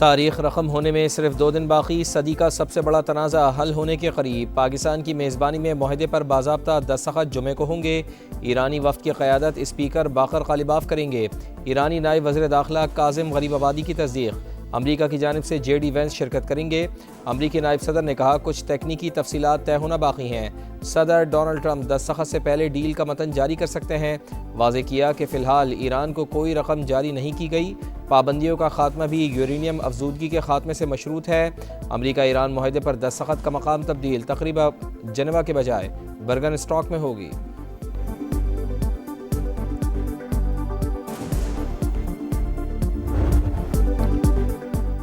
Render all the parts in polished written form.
तारीख रकम होने में सिर्फ 2 दिन बाकी, सदी का सबसे बड़ा तनाज़ा हल होने के करीब। पाकिस्तान की मेज़बानी में मुआहदे पर बाज़ाब्ता दस्तखत जुमे को होंगे। ईरानी वफ़द की क़यादत स्पीकर बाकर ग़ालिबाफ करेंगे। ईरानी नायब वज़ीर दाखिला काज़िम गरीबाबादी की तस्दीक। अमरीका की जानिब से JD वेंस शिरकत करेंगे। अमरीकी नायब सदर ने कहा कुछ तकनीकी तफसीलात तय होना बाकी हैं। सदर डोनाल्ड ट्रंप दस्तखत से पहले डील का मतन जारी कर सकते हैं। वाज़ेह किया कि फ़िलहाल ईरान को कोई रकम जारी नहीं की गई। पाबंदियों का खात्मा भी यूरेनियम अफजूदगी के खात्मे से मशरूत है। अमरीका ईरान मुआहदे पर दस्तखत का मकाम तब्दील तकरीबा जनेवा के बजाय बर्गन स्टॉक में होगी।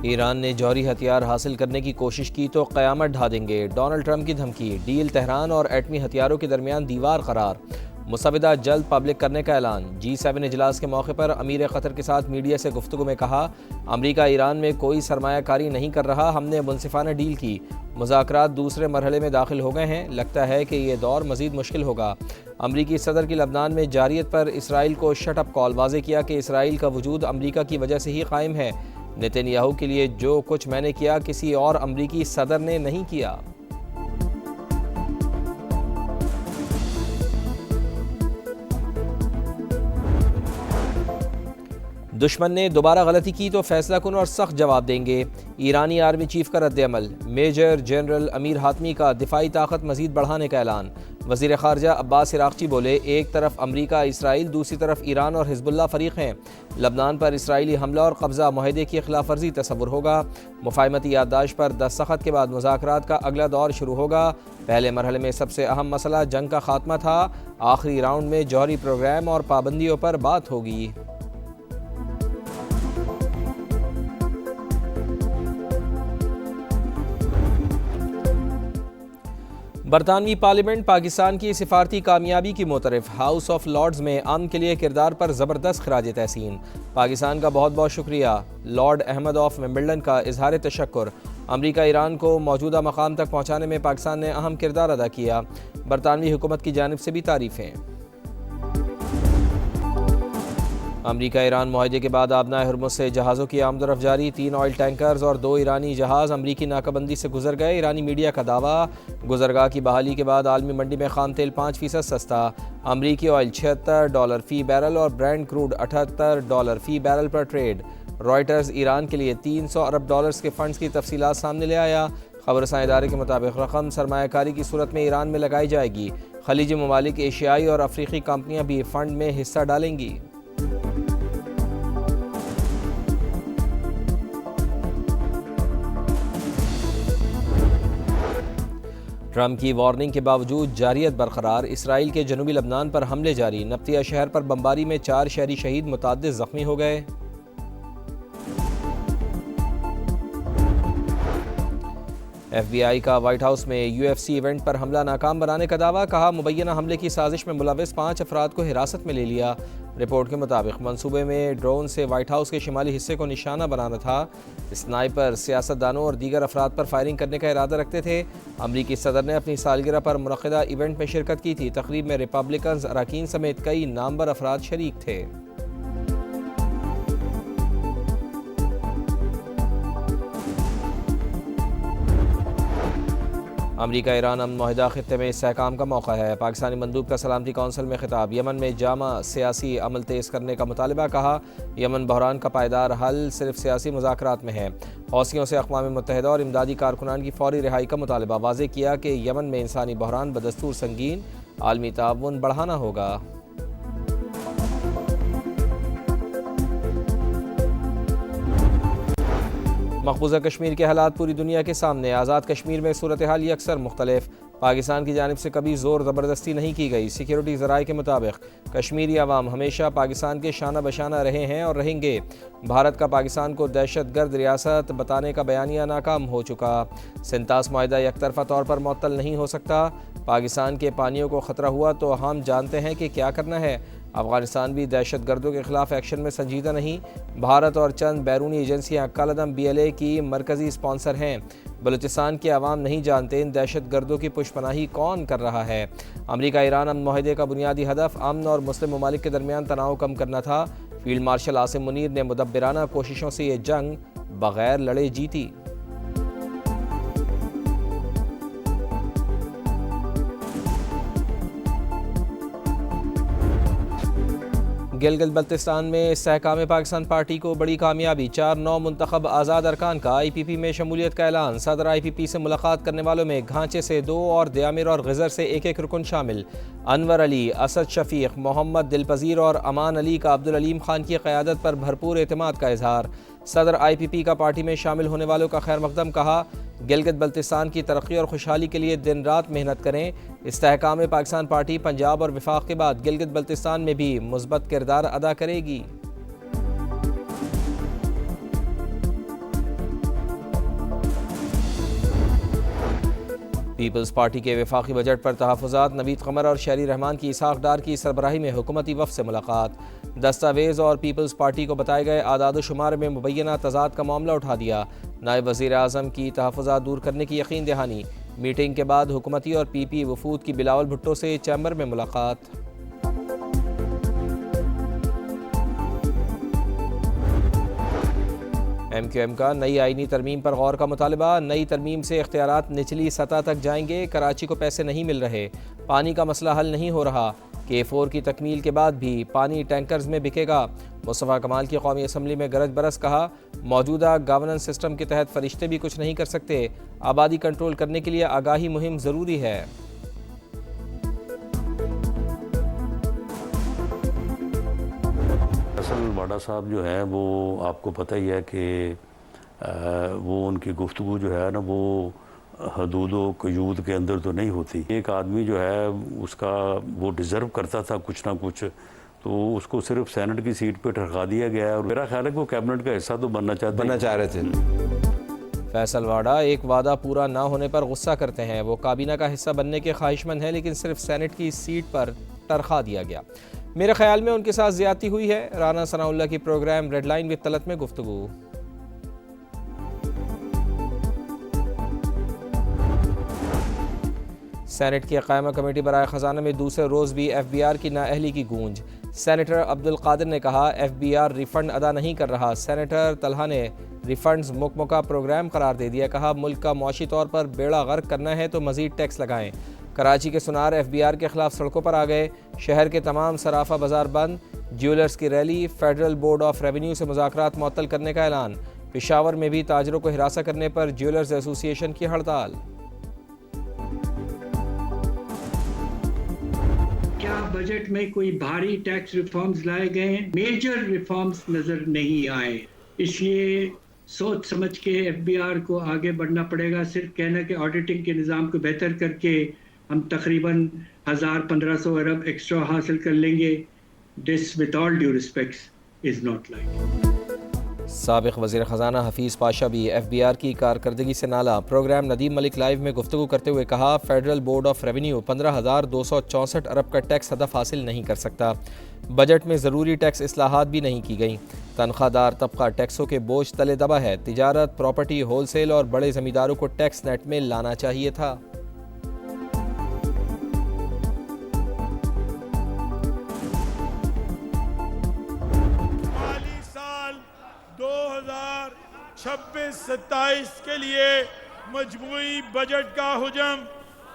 ईरान ने जौहरी हथियार हासिल करने की कोशिश की तो क़यामत ढा देंगे। डोनाल्ड ट्रंप की धमकी। डील तेहरान और एटमी हथियारों के दरमियान दीवार करार। मुसविदा जल्द पब्लिक करने का ऐलान। G7 इजलास के मौके पर अमीर क़तर के साथ मीडिया से गुफ्तगू में कहा अमरीका ईरान में कोई सरमायाकारी नहीं कर रहा, हमने मुनसिफाना डील की। मुज़ाकरात दूसरे मरहले में दाखिल हो गए हैं, लगता है कि ये दौर मज़ीद मुश्किल होगा। अमरीकी सदर की लबनान में जारियत पर इसराइल को शट अप कॉल। वाज़ेह किया कि इसराइल का वजूद अमरीका की वजह से ही कायम है। नेतन्याहू के लिए जो कुछ मैंने किया किसी और अमरीकी सदर ने नहीं किया। दुश्मन ने दोबारा गलती की तो फैसला कुन और सख्त जवाब देंगे। ईरानी आर्मी चीफ का रद्द-ए-अमल। मेजर जनरल अमीर हातमी का दिफाई ताकत मजीद बढ़ाने का ऐलान। वज़ीर ख़ारजा अब्बास इराक़ची बोले एक तरफ अमरीका इसराइल, दूसरी तरफ ईरान और हिज़्बुल्लाह फ़रीक हैं। लबनान पर इसराइली हमला और कब्ज़ा मुआहदे की खिलाफ वर्जी तसव्वुर होगा। मुफ़ाहमती याददाश्त पर दस्तखत के बाद मुज़ाकरात का अगला दौर शुरू होगा। पहले मरहले में सबसे अहम मसला जंग का खात्मा था। आखिरी राउंड में जौहरी प्रोग्राम और पाबंदियों पर बात होगी। बरतानवी पार्लियामेंट पाकिस्तान की सिफारती कामयाबी की मोतरफ। हाउस ऑफ लॉर्ड्स में अमन के लिए किरदार पर ज़बरदस्त खराज तहसीन। पाकिस्तान का बहुत बहुत शुक्रिया। लॉर्ड अहमद ऑफ विंबलडन का इजहार तशक्कुर। अमरीका ईरान को मौजूदा मकाम तक पहुँचाने में पाकिस्तान ने अहम किरदार अदा किया। बरतानवी हुकूमत की जानिब से भी तारीफ़ें। अमरीका ईरान मुआहदे के बाद आबनाए हुर्मुज़ से जहाज़ों की आमदोरफ़्त जारी। 3 ऑयल टैंकर्स और 2 ईरानी जहाज़ अमरीकी नाकाबंदी से गुजर गए। ईरानी मीडिया का दावा गुजरगाह की बहाली के बाद आलमी मंडी में खाम तेल 5% सस्ता। अमरीकी ऑयल $76 फ़ी बैरल और ब्रेंट क्रूड $78 फ़ी बैरल पर ट्रेड। रॉयटर्स ईरान के लिए $300 अरब के फ़ंड्स की तफसीलात सामने ले आया। खबरसां इदारे के मुताबिक रकम सरमायाकारी की सूरत में ईरान में लगाई जाएगी। खलीजी ममालिक, एशियाई और अफ्रीकी कंपनियाँ भी फ़ंड में हिस्सा डालेंगी। ट्रंप की वार्निंग के बावजूद जारियत बरकरार। इसराइल के जनूबी लबनान पर हमले जारी। नब्तिया शहर पर बमबारी में 4 शहरी शहीद, मुतअद्दिद जख्मी हो गए। FBI का व्हाइट हाउस में UFC इवेंट पर हमला नाकाम बनाने का दावा। कहा मुबैना हमले की साजिश में मुलविस 5 अफराद को हिरासत में ले लिया। रिपोर्ट के मुताबिक मंसूबे में ड्रोन से व्हाइट हाउस के शिमाली हिस्से को निशाना बनाना था। स्नाइपर सियासतदानों और दीगर अफराद पर फायरिंग करने का इरादा रखते थे। अमरीकी सदर ने अपनी सालगिरह पर मुनक़िदा इवेंट में शिरकत की थी। तकरीब में रिपब्लिकन अरकान समेत कई नामवर अफराद शरीक थे। अमरीका ईरान अमन मुआहदा खित्ते में इस्तेहकाम का मौका है। पाकिस्तानी मंदूब का सलामती कौंसिल में खिताब। यमन में जामा सियासी अमल तेज़ करने का मुतालबा। कहा यमन बहरान का पायदार हल सिर्फ सियासी मुज़ाकरात में है। हौसियों से अक़वाम मुत्तहिदा और इमदादी कारकुनान की फौरी रिहाई का मुतालबा। वाज़ेह किया कि यमन में इंसानी बहरान बदस्तूर संगीन, आलमी ताउन बढ़ाना होगा। मकबूजा कश्मीर के हालात पूरी दुनिया के सामने। आज़ाद कश्मीर में सूरत हाल यकसर मुख्तलिफ। पाकिस्तान की जानिब से कभी ज़ोर ज़बरदस्ती नहीं की गई। सिक्योरिटी ज़राए के मुताबिक कश्मीरी अवाम हमेशा पाकिस्तान के शाना बशाना रहे हैं और रहेंगे। भारत का पाकिस्तान को दहशत गर्द रियासत बताने का बयानिया नाकाम हो चुका। सिंतास मुआहदा यकतरफा तौर पर मुअत्तल नहीं हो सकता। पाकिस्तान के पानियों को ख़तरा हुआ तो हम जानते हैं कि क्या करना है। अफ़गानिस्तान भी दहशत गर्दों के खिलाफ एक्शन में संजीदा नहीं। भारत और चंद बैरूनी एजेंसियाँ कलअदम BLA की मरकज़ी स्पॉन्सर हैं। बलूचिस्तान के अवाम नहीं जानते इन दहशत गर्दों की पुष्पनाही कौन कर रहा है। अमरीका ईरान अमन मुआहदे का बुनियादी हदफ अमन और मुस्लिम ममालिक के दरमियान तनाव कम करना था। फील्ड मार्शल आसिम मुनीर ने मुदब्बिराना कोशिशों से ये जंग बगैर लड़े जीती। गिलगित बल्तिस्तान में इस्तेहकाम पाकिस्तान पार्टी को बड़ी कामयाबी, 4 नौ मुंतखब आज़ाद अरकान का IPP में शमूलियत का ऐलान। सदर IPP से मुलाकात करने वालों में घांचे से 2 और दयामिर और गज़र से 1-1 रुकन शामिल। अनवर अली, असद शफीक, मोहम्मद दिलपजीर और अमान अली का अब्दुल अलीम खान की क़यादत पर भरपूर एतमाद का इजहार। सदर IPP का पार्टी में शामिल होने वालों का खैर मकदम, कहा गिलगित बल्तिस्तान की तरक्की और खुशहाली के लिए दिन रात मेहनत करें। इस्तेहकाम पाकिस्तान पार्टी पंजाब और विफाक के बाद गिलगित बल्तिस्तान में भी मुस्बत किरदार अदा करेगी। पीपल्स पार्टी के वफाकी बजट पर तहफ़्फ़ुज़ात, नवीद क़मर और शहरी रहमान की इसहाक़ डार की सरबराही में हुकूमती वफ़द से मुलाकात। दस्तावेज़ और पीपल्स पार्टी को बताए गए आदाद शुमार में मुबैना तज़ाद का मामला उठा दिया। नायब वज़ीर आज़म की तहफ़्फ़ुज़ात दूर करने की यकीन दहानी। मीटिंग के बाद हुकूमती और PP वफूद की बिलावल भुट्टो से चैम्बर में मुलाकात। MQM का नई आईनी तरमीम पर गौर का मुतालबा। नई तरमीम से इख्तियारात निचली सतह तक जाएंगे। कराची को पैसे नहीं मिल रहे, पानी का मसला हल नहीं हो रहा। K4 की तकमील के बाद भी पानी टैंकर्स में बिकेगा। मुस्तफ़ा कमाल की कौमी असम्बली में गरज बरस, कहा मौजूदा गवर्नेंस सिस्टम के तहत फरिश्ते भी कुछ नहीं कर सकते। आबादी कंट्रोल करने के लिए आगाही मुहिम ज़रूरी है। फैसल वाडा साहब जो हैं वो आपको पता ही है कि वो उनकी गुफ्तगू जो है ना वो हदूद व क़यूद के अंदर तो नहीं होती। एक आदमी जो है उसका वो डिज़र्व करता था कुछ ना कुछ, तो उसको सिर्फ सेनेट की सीट पे ठहरा दिया गया है और मेरा ख्याल है कि वो कैबिनेट का हिस्सा तो बनना चाह रहे थे। फैसल वाडा एक वादा पूरा ना होने पर गुस्सा करते हैं। वो काबीना का हिस्सा बनने के ख्वाहिशमंद हैं, लेकिन सिर्फ सेनेट की सीट पर टरखा दिया गया। मेरे ख्याल में उनके साथ ज्यादती हुई है। राना सनाउल्लाह की program red line with Talat में गुफ्तगू। सेनेट की क़ायमा कमेटी बराए ख़जाना में दूसरे रोज़ भी FBR की नाअहली की गूंज। सेनेटर अब्दुल कादिर ने कहा FBR रिफ़ंड अदा नहीं कर रहा। सेनेटर तलहा ने रिफ़ंड्स मुकम्मका प्रोग्राम करार दे दिया। कहा मुल्क का मुआशी तौर पर बेड़ा गर्क करना है तो मज़ीद टैक्स लगाएं। कराची के सुनार FBR के खिलाफ सड़कों पर आ गए। शहर के तमाम सराफा बाजार बंद। ज्वेलर्स की rally. Federal board of revenue से मुज़ाकरात मुअत्तल करने का ऐलान। पेशावर में भी ताजरों को हिरासा करने पर ज्वेलर्स एसोसिएशन की हड़ताल। क्या बजट में कोई भारी टैक्स रिफॉर्म्स लाए गए हैं? मेजर रिफॉर्म्स नजर नहीं आए, इसलिए सोच समझ के FBR को आगे बढ़ना पड़ेगा। सिर्फ कहना कि ऑडिटिंग के निज़ाम को बेहतर करके हम तकरीबन 1000-1500 अरब एक्स्ट्रा हासिल कर लेंगे, this with all due respects is not like. साबिक़ वज़ीर ख़जाना हफीज़ पाशा भी FBR की कारकर्दगी से नाला। प्रोग्राम नदीम मलिक लाइव में गुफ्तगू करते हुए कहा फेडरल बोर्ड ऑफ रेवेन्यू 15,264 अरब का टैक्स हदफ हासिल नहीं कर सकता। बजट में ज़रूरी टैक्स इस्लाहात भी नहीं की गई। तनख्वाहदार तबका टैक्सों के बोझ तले दबा है। तिजारत, प्रॉपर्टी, होलसेल और बड़े ज़मींदारों को टैक्स नेट में लाना चाहिए था। माली साल 2026-27 के लिए मजमूई बजट का हुजम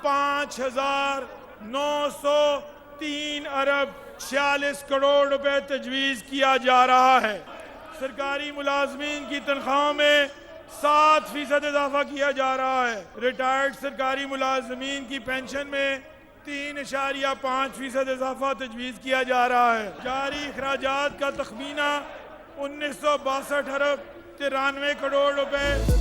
5,903 अरब 46 करोड़ रुपए तजवीज़ किया जा रहा है। सरकारी मुलाजमीन की तनख्वाहों में 7% इजाफा किया जा रहा है। रिटायर्ड सरकारी मुलाजमीन की पेंशन में 3.5% इजाफा तजवीज़ किया जा रहा है। जारी अखराजात का तखमीना 1962 अरब 93 करोड़ रुपए।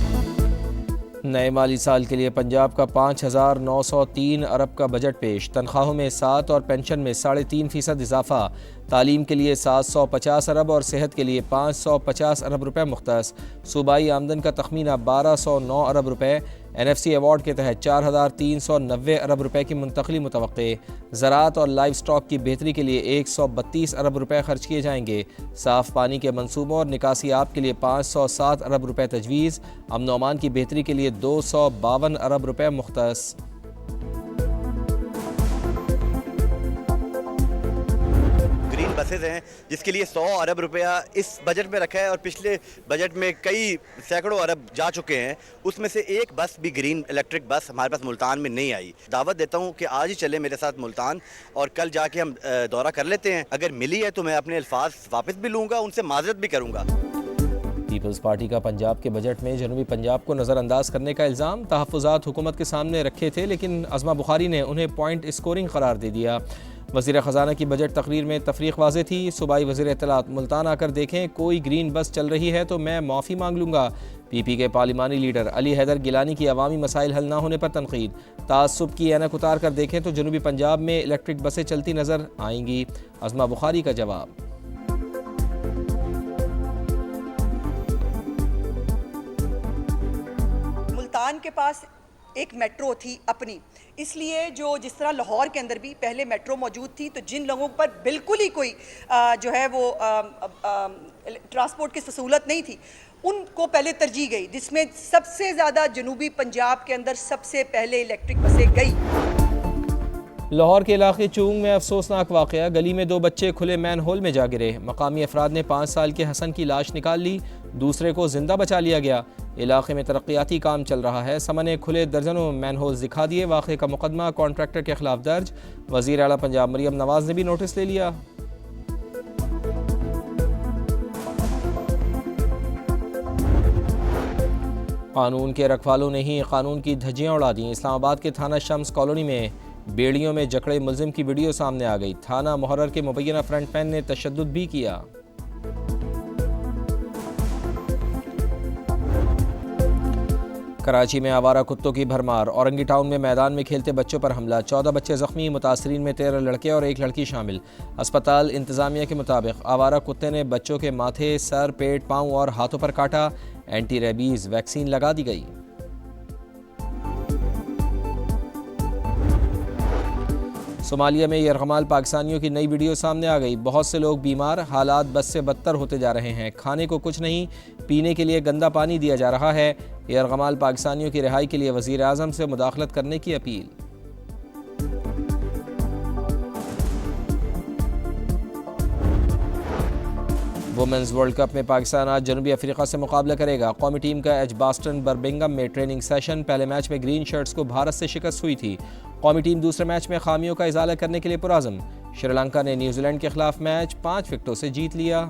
नए माली साल के लिए पंजाब का 5,903 अरब का बजट पेश। तनख्वाहों में 7 और पेंशन में 3.5% इजाफा। तालीम के लिए 750 अरब और सेहत के लिए 550 अरब रुपए मुख्तस। सूबाई आमदन का तखमीना 1,209 अरब रुपए। NFC अवार्ड के तहत 4,390 अरब रुपए की मुंतकली मुतवक्के। ज़राअत और लाइव स्टॉक की बेहतरी के लिए 132 अरब रुपए खर्च किए जाएंगे। साफ़ पानी के मनसूबों और निकासी आब के लिए 507 अरब रुपए तजवीज़। अमन व अमान की बेहतरी के लिए 252 अरब रुपए मुख्तस। बसेज हैं जिसके लिए 100 अरब रुपया इस बजट में रखा है और पिछले बजट में कई सैकड़ों अरब जा चुके हैं। उसमें से एक बस भी ग्रीन इलेक्ट्रिक बस हमारे पास मुल्तान में नहीं आई। दावत देता हूँ कि आज ही चले मेरे साथ मुल्तान और कल जाके हम दौरा कर लेते हैं। अगर मिली है तो मैं अपने अल्फाज वापस भी लूँगा, उनसे माजरत भी करूँगा। पीपल्स पार्टी का पंजाब के बजट में जनूबी पंजाब को नज़रअंदाज करने का इल्ज़ाम तहफ़्फ़ुज़ात हुकूमत के सामने रखे थे, लेकिन अज़मा बुखारी ने उन्हें पॉइंट स्कोरिंग करार दे दिया। वज़ीर ख़जाना की बजट तकरीर में तफरीक वाज़े थी। सूबाई वज़ीर इत्तलात, मुल्तान आकर देखें कोई ग्रीन बस चल रही है तो मैं माफ़ी मांग लूँगा। पीपी के पार्लिमानी लीडर अली हैदर गिलानी की अवामी मसाइल हल ना होने पर तनकीद। तासुब की ऐनक उतार कर देखें तो जनूबी पंजाब में इलेक्ट्रिक बसें चलती नज़र आएंगी। अज़मा बुखारी का जवाब। मुल्तान के पास एक मेट्रो थी अपनी, इसलिए जिस तरह लाहौर के अंदर भी पहले मेट्रो मौजूद थी, तो जिन लोगों पर बिल्कुल ही कोई जो है वो ट्रांसपोर्ट की सहूलत नहीं थी उनको पहले तरजीह गई, जिसमें सबसे ज़्यादा जनूबी पंजाब के अंदर सबसे पहले इलेक्ट्रिक बसें गई। लाहौर के इलाके चूंग में अफसोसनाक वाक़या, गली में 2 बच्चे खुले मैन होल में जा गिरे। मकामी अफराद ने 5 साल के हसन की लाश निकाल ली, दूसरे को जिंदा बचा लिया गया। इलाके में तरक्याती काम चल रहा है, समन ने खुले दर्जनों मैन होल्स दिखा दिए। वाक़े का मुकदमा कॉन्ट्रैक्टर के खिलाफ दर्ज। वज़ीर आला पंजाब मरियम नवाज ने भी नोटिस ले लिया। कानून के रखवालों ने ही कानून की धज्जियाँ उड़ा दी। इस्लामाबाद के थाना शम्स कॉलोनी में बेड़ियों में जकड़े मुलजिम की वीडियो सामने आ गई। थाना मुहर्रर के मुबैना फ्रंटमैन ने तशद्दुद भी किया। कराची में आवारा कुत्तों की भरमार, औरंगी टाउन में मैदान में खेलते बच्चों पर हमला, 14 बच्चे जख्मी, मुतासरीन में 13 लड़के और 1 लड़की शामिल। अस्पताल इंतजामिया के मुताबिक आवारा कुत्ते ने बच्चों के माथे, सर, पेट, पाँव और हाथों पर काटा। एंटी रेबीज वैक्सीन लगा दी गई। सोमालिया में यरगमाल पाकिस्तानियों की नई वीडियो सामने आ गई। बहुत से लोग बीमार, हालात बद से बदतर होते जा रहे हैं। खाने को कुछ नहीं, पीने के लिए गंदा पानी दिया जा रहा है। यरगमाल पाकिस्तानियों की रिहाई के लिए वज़ीर आज़म से मुदाखलत करने की अपील। वुमेंस वर्ल्ड कप में पाकिस्तान आज जनूबी अफ्रीका से मुकाबला करेगा। कौमी टीम का एजबास्टन बर्मिंघम में ट्रेनिंग सेशन। पहले मैच में ग्रीन शर्ट्स को भारत से शिकस्त हुई थी। कौमी टीम दूसरे मैच में खामियों का इजाला करने के लिए पुरअज़म। श्रीलंका ने न्यूजीलैंड के खिलाफ मैच 5 विकेटों से जीत लिया।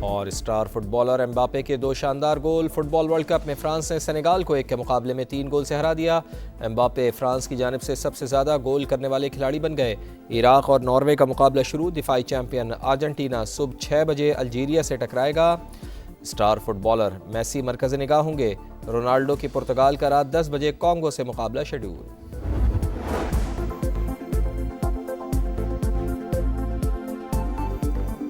और स्टार फुटबॉलर एम्बापे के 2 शानदार गोल। फुटबॉल वर्ल्ड कप में फ्रांस ने सेनेगाल को 1 के मुकाबले में 3 गोल से हरा दिया। एम्बापे फ्रांस की जानिब से सबसे ज़्यादा गोल करने वाले खिलाड़ी बन गए। इराक और नॉर्वे का मुकाबला शुरू। दिफाई चैंपियन अर्जेंटीना सुबह 6 बजे अल्जीरिया से टकराएगा। स्टार फुटबॉलर मेसी मरकज़ निगाह होंगे। रोनाल्डो की पुर्तगाल का रात 10 बजे कॉन्गो से मुकाबला शेड्यूल।